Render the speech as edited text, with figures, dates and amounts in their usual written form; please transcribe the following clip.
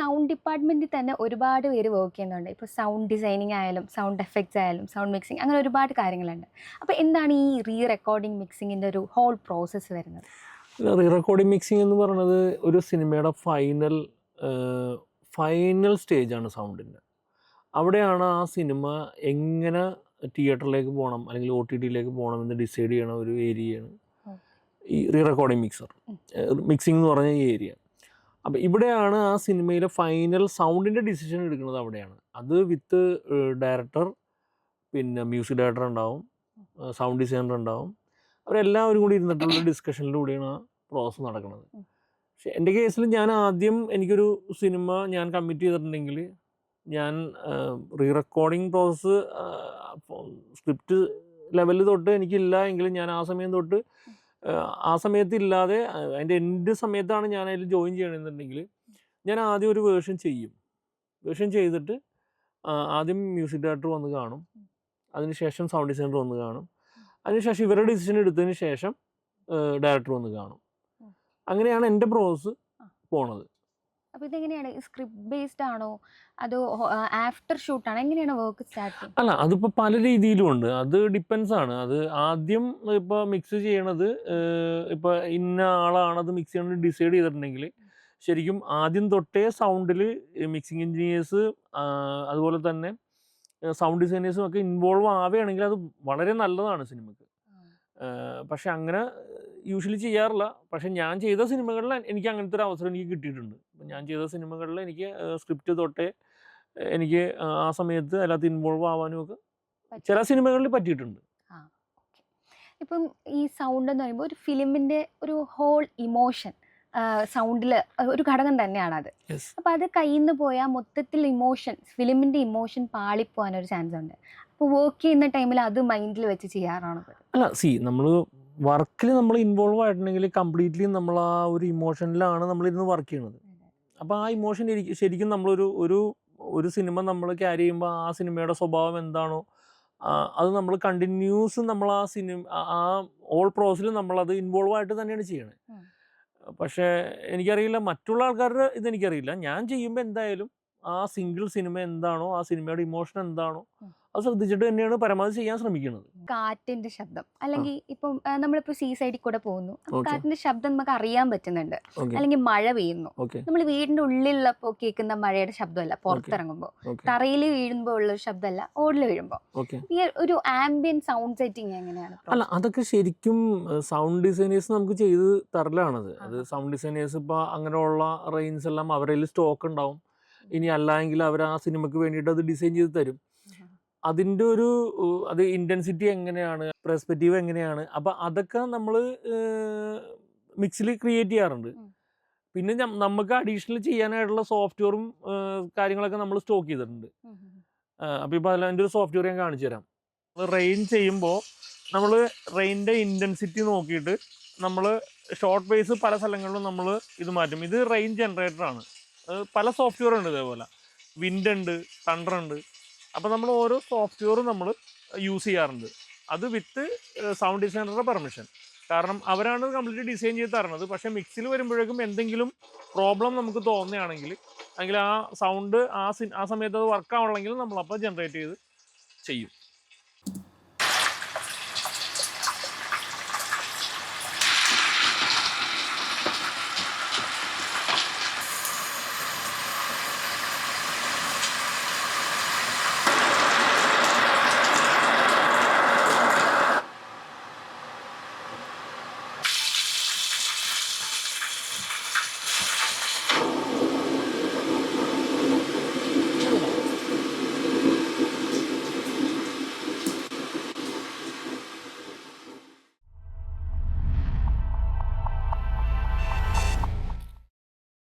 Sound ഡിപ്പാർട്ട്മെന്റിൽ തന്നെ ഒരുപാട് പേര് വർക്ക് ചെയ്യുന്നുണ്ട്. ഇപ്പോൾ സൗണ്ട് ഡിസൈനിങ് ആയാലും സൗണ്ട് എഫക്ട്സ് ആയാലും സൗണ്ട് മിക്സിംഗ് അങ്ങനെ ഒരുപാട് കാര്യങ്ങളുണ്ട്. അപ്പോൾ എന്താണ് ഈ റെക്കോർഡിംഗ് മിക്സിങ്ങിൻ്റെ ഒരു ഹോൾ പ്രോസസ്സ് വരുന്നത്? റീ റെക്കോർഡിംഗ് മിക്സിംഗ് എന്ന് പറയുന്നത് ഒരു സിനിമയുടെ ഫൈനൽ സ്റ്റേജാണ് സൗണ്ടിൻ്റെ. അവിടെയാണ് ആ സിനിമ എങ്ങനെ തിയേറ്ററിലേക്ക് പോകണം അല്ലെങ്കിൽ OTTയിലേക്ക് പോകണം എന്ന് ഡിസൈഡ് ചെയ്യണ ഒരു ഏരിയയാണ് ഈ റീ റെക്കോർഡിംഗ് മിക്സിംഗ് എന്ന് പറഞ്ഞ ഈ ഏരിയ. അപ്പോൾ ഇവിടെയാണ് ആ സിനിമയിലെ ഫൈനൽ സൗണ്ടിൻ്റെ ഡിസിഷൻ എടുക്കുന്നത്. അവിടെയാണ് അത് വിത്ത് ഡയറക്ടർ, പിന്നെ മ്യൂസിക് ഡയറക്ടർ ഉണ്ടാവും, സൗണ്ട് ഡിസൈനർ ഉണ്ടാവും. അവരെല്ലാവരും കൂടി ഇരുന്നിട്ടുള്ള ഡിസ്കഷനിലൂടെയാണ് ആ പ്രോസസ്സ് നടക്കുന്നത്. പക്ഷേ എൻ്റെ കേസിൽ എനിക്കൊരു സിനിമ ഞാൻ കമ്മിറ്റ് ചെയ്തിട്ടുണ്ടെങ്കിൽ ഞാൻ റീ റെക്കോർഡിംഗ് പ്രോസസ്സ് സ്ക്രിപ്റ്റ് ലെവലിൽ തൊട്ട് എനിക്കില്ല എങ്കിലും ഞാൻ ആ സമയത്തില്ലാതെ അതിൻ്റെ എൻഡ് സമയത്താണ് ഞാൻ അതിൽ ജോയിൻ ചെയ്യണമെന്നുണ്ടെങ്കിൽ ഞാൻ ആദ്യം ഒരു വേർഷൻ ചെയ്തിട്ട് ആദ്യം മ്യൂസിക് ഡയറക്ടർ വന്ന് കാണും, അതിനുശേഷം സൗണ്ട് ഡിസൈനർ വന്ന് കാണും, അതിനുശേഷം ഇവരുടെ ഡിസിഷൻ എടുത്തതിന് ശേഷം ഡയറക്ടർ വന്ന് കാണും. അങ്ങനെയാണ് എൻ്റെ പ്രോസസ്സ് പോണത്. അപ്പോൾ ഇതെങ്ങനെയാണ്, സ്ക്രിപ്റ്റ് ബേസ്ഡ് ആണോ അതോ ആഫ്റ്റർ ഷൂട്ടാണോ, എങ്ങനെയാണ് വർക്ക് സ്റ്റാർട്ട് ചെയ്യുന്നത്? അല്ല, അതിപ്പോൾ പല രീതിയിലും ഉണ്ട്. അത് ഡിപ്പെൻസ് ആണ്. അത് ആദ്യം ഇപ്പോൾ മിക്സ് ചെയ്യണത് ഇപ്പോൾ ഇന്ന ആളാണത് മിക്സ് ചെയ്യണത് ഡിസൈഡ് ചെയ്തിട്ടുണ്ടെങ്കിൽ ശരിക്കും ആദ്യം തൊട്ടേ സൗണ്ടിൽ മിക്സിംഗ് എഞ്ചിനീയേഴ്സ് അതുപോലെ തന്നെ സൗണ്ട് ഡിസൈനേഴ്സും ഒക്കെ ഇൻവോൾവ് ആവുകയാണെങ്കിൽ അത് വളരെ നല്ലതാണ് സിനിമയ്ക്ക്. പക്ഷെ അങ്ങനെ യൂഷ്വലി ചെയ്യാറില്ല. പക്ഷെ ഞാൻ ചെയ്ത സിനിമകളിൽ എനിക്ക് അങ്ങനത്തെ ഒരു അവസരം എനിക്ക് കിട്ടിയിട്ടുണ്ട്. ഞാൻ ചെയ്ത സിനിമകളിൽ എനിക്ക് സ്ക്രിപ്റ്റ് തൊട്ടേ എനിക്ക് ആ സമയത്ത് അതിനകത്ത് ഇൻവോൾവ് ആവാനും ഒക്കെ ചില സിനിമകളിൽ പറ്റിയിട്ടുണ്ട്. ഇപ്പം ഈ സൗണ്ട് എന്ന് പറയുമ്പോൾ ഒരു ഫിലിമിൻ്റെ ഒരു ഹോൾ ഇമോഷൻ സൗണ്ടിൽ ഒരു ഘടകം തന്നെയാണത്. അപ്പം അത് കയ്യിൽ നിന്ന് പോയാൽ മൊത്തത്തിൽ ഫിലിമിൻ്റെ ഇമോഷൻ പാളിപ്പോകാനൊരു ചാൻസ് ഉണ്ട്. അപ്പോൾ വർക്ക് ചെയ്യുന്ന ടൈമിൽ അത് മൈൻഡിൽ വെച്ച് ചെയ്യാറാണ്? അല്ല, നമ്മൾ വർക്കിൽ നമ്മൾ ഇൻവോൾവ് ആയിട്ടുണ്ടെങ്കിൽ കംപ്ലീറ്റ്ലി നമ്മൾ ആ ഒരു ഇമോഷനിലാണ് നമ്മളിരുന്ന് വർക്ക് ചെയ്യണത്. അപ്പോൾ ആ ഇമോഷൻ ശരിക്കും ഒരു സിനിമ നമ്മൾ ക്യാരി ചെയ്യുമ്പോൾ ആ സിനിമയുടെ സ്വഭാവം എന്താണോ അത് നമ്മൾ കണ്ടിന്യൂസ് നമ്മൾ ആ ഓൾ പ്രോസസ്സിൽ നമ്മളത് ഇൻവോൾവ് ആയിട്ട് തന്നെയാണ് ചെയ്യണത്. പക്ഷേ എനിക്കറിയില്ല മറ്റുള്ള ആൾക്കാരുടെ ഇതെനിക്കറിയില്ല. ഞാൻ ചെയ്യുമ്പോൾ എന്തായാലും ആ സിംഗിൾ സിനിമ എന്താണോ, ആ സിനിമയുടെ ഇമോഷൻ എന്താണോ അത് ശ്രദ്ധിച്ചിട്ട് തന്നെയാണ് പരമാവധി ചെയ്യാൻ ശ്രമിക്കുന്നത്. കാറ്റിന്റെ ശബ്ദം അല്ലെങ്കിൽ ഇപ്പം നമ്മളിപ്പോൾ സീ സൈഡിൽ കൂടെ പോകുന്നു, കാറ്റിന്റെ ശബ്ദം നമുക്ക് അറിയാൻ പറ്റുന്നുണ്ട്. അല്ലെങ്കിൽ മഴ പെയ്യുന്നു, നമ്മൾ വീടിന്റെ ഉള്ളിലുള്ളപ്പോൾ കേൾക്കുന്ന മഴയുടെ ശബ്ദമല്ല, പുറത്തിറങ്ങുമ്പോൾ തറയിൽ വീഴുമ്പോൾ ഉള്ള ശബ്ദമല്ല, ഓടിൽ വീഴുമ്പോൾ. ഈ ഒരു ആംബിയന്റ് സൗണ്ട് സെറ്റിംഗ് എങ്ങനെയാണ്? അല്ല, അതൊക്കെ ശരിക്കും സൗണ്ട് ഡിസൈനേഴ്സ് നമുക്ക് ചെയ്ത് തരലാണത്. അത് സൗണ്ട് ഡിസൈനേഴ്സ് ഇപ്പോൾ അങ്ങനെയുള്ള റേഞ്ച് എല്ലാം അവരുടെ സ്റ്റോക്ക് ഉണ്ടാവും. ഇനി അല്ലെങ്കിൽ അവർ ആ സിനിമയ്ക്ക് വേണ്ടിയിട്ട് അത് ഡിസൈൻ ചെയ്ത് തരും. അതിൻ്റെ അത് ഇൻറ്റൻസിറ്റി എങ്ങനെയാണ്, പെർസ്പെക്റ്റീവ് എങ്ങനെയാണ്, അപ്പം അതൊക്കെ നമ്മൾ മിക്സിൽ ക്രിയേറ്റ് ചെയ്യാറുണ്ട്. പിന്നെ നമുക്ക് അഡീഷണൽ ചെയ്യാനായിട്ടുള്ള സോഫ്റ്റ്വെയറും കാര്യങ്ങളൊക്കെ നമ്മൾ സ്റ്റോക്ക് ചെയ്തിട്ടുണ്ട്. അപ്പോൾ ഇപ്പോൾ അതിൻ്റെ ഒരു സോഫ്റ്റ്വെയർ ഞാൻ കാണിച്ചു തരാം. റെയിൻ ചെയ്യുമ്പോൾ നമ്മൾ റെയിൻ്റെ ഇൻറ്റൻസിറ്റി നോക്കിയിട്ട് നമ്മൾ ഷോർട്ട് വേസ് പല സ്ഥലങ്ങളിലും നമ്മൾ ഇത് മാറ്റും. ഇത് റെയിൻ ജനറേറ്ററാണ്. പല സോഫ്റ്റ്വെയർ ഉണ്ട്, ഇതേപോലെ വിൻഡ് ഉണ്ട്, തണ്ടർ ഉണ്ട്. അപ്പോൾ നമ്മൾ ഓരോ സോഫ്റ്റ്വെയറും നമ്മൾ യൂസ് ചെയ്യാറുണ്ട്. അത് വിത്ത് സൗണ്ട് ഡിസൈനറുടെ പെർമിഷൻ. കാരണം അവരാണ് കംപ്ലീറ്റ് ഡിസൈൻ ചെയ്ത് തരണത്. പക്ഷേ മിക്സിൽ വരുമ്പോഴേക്കും എന്തെങ്കിലും പ്രോബ്ലം നമുക്ക് തോന്നുകയാണെങ്കിൽ അല്ലെങ്കിൽ ആ സൗണ്ട് ആ സമയത്ത് അത് വർക്കാവണമെങ്കിൽ നമ്മളപ്പോൾ ജനറേറ്റ് ചെയ്ത് ചെയ്യും.